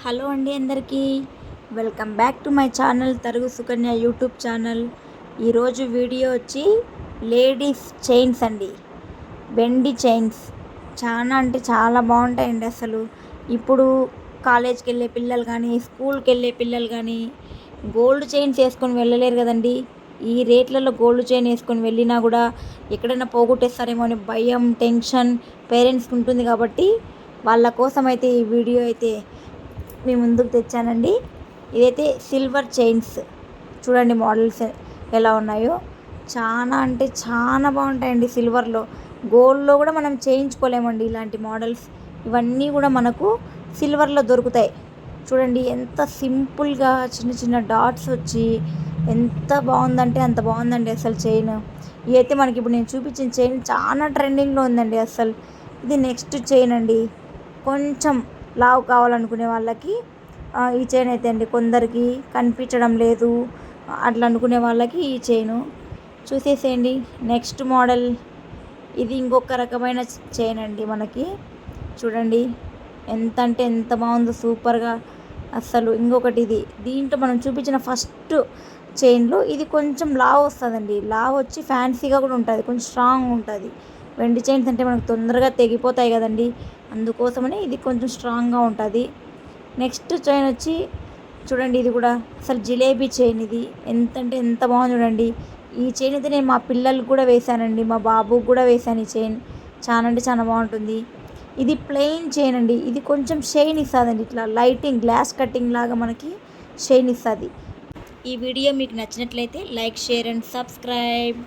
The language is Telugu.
హలో అండి అందరికీ welcome back to my channel తరుగు సుకన్య యూట్యూబ్ ఛానల్. ఈరోజు వీడియో వచ్చి లేడీస్ చైన్స్ అండి, వెండి చైన్స్. చాలా అంటే చాలా బాగుంటాయండి. అసలు ఇప్పుడు కాలేజ్కి వెళ్ళే పిల్లలు కానీ, స్కూల్కి వెళ్ళే పిల్లలు కానీ గోల్డ్ చైన్స్ వేసుకొని వెళ్ళలేరు కదండి. ఈ రేట్లలో గోల్డ్ చైన్ వేసుకొని వెళ్ళినా కూడా ఎక్కడైనా పోగొట్టేస్తారేమో అని భయం, టెన్షన్ పేరెంట్స్కి ఉంటుంది. కాబట్టి వాళ్ళ కోసం అయితే ఈ వీడియో అయితే మీ ముందుకు తెచ్చానండి. ఇదైతే సిల్వర్ చైన్స్. చూడండి మోడల్స్ ఎలా ఉన్నాయో. చాలా అంటే చాలా బాగుంటాయండి సిల్వర్లో. గోల్డ్లో కూడా మనం చేయించుకోలేమండి ఇలాంటి మోడల్స్. ఇవన్నీ కూడా మనకు సిల్వర్లో దొరుకుతాయి. చూడండి ఎంత సింపుల్గా చిన్న చిన్న డాట్స్ వచ్చి ఎంత బాగుందంటే అంత బాగుందండి అసలు చైన్. ఇదైతే మనకి ఇప్పుడు నేను చూపించిన చైన్ చాలా ట్రెండింగ్లో ఉందండి అసలు. ఇది నెక్స్ట్ చైన్ అండి. కొంచెం లావు కావాలనుకునే వాళ్ళకి ఈ చైన్ అయితే అండి. కొందరికి కనిపించడం లేదు అట్లా అనుకునే వాళ్ళకి ఈ చైను చూసేసేయండి. నెక్స్ట్ మోడల్ ఇది ఇంకొక రకమైన చైన్ అండి. మనకి చూడండి ఎంత అంటే ఎంత బాగుందో, సూపర్గా అస్సలు. ఇంకొకటి ఇది, దీంట్లో మనం చూపించిన ఫస్ట్ చైన్లో ఇది కొంచెం లావు వస్తుందండి. లావు వచ్చి ఫ్యాన్సీగా కూడా ఉంటుంది, కొంచెం స్ట్రాంగ్ ఉంటుంది. వెండి చైన్స్ అంటే మనకు తొందరగా తెగిపోతాయి కదండి, అందుకోసమని ఇది కొంచెం స్ట్రాంగ్గా ఉంటుంది. నెక్స్ట్ చైన్ వచ్చి చూడండి, ఇది కూడా అసలు జిలేబీ చైన్. ఇది ఎంత అంటే ఎంత బాగుంది చూడండి. ఈ చైన్ అయితే నేను మా పిల్లలకు కూడా వేశానండి, మా బాబుకి కూడా వేశాను ఈ చైన్. చాలా అంటే చాలా బాగుంటుంది. ఇది ప్లెయిన్ చైన్ అండి. ఇది కొంచెం షైన్ ఇస్తుందండి, ఇట్లా లైటింగ్ గ్లాస్ కటింగ్ లాగా మనకి షైన్ ఇస్తుంది. ఈ వీడియో మీకు నచ్చినట్లయితే లైక్, షేర్ అండ్ సబ్స్క్రైబ్.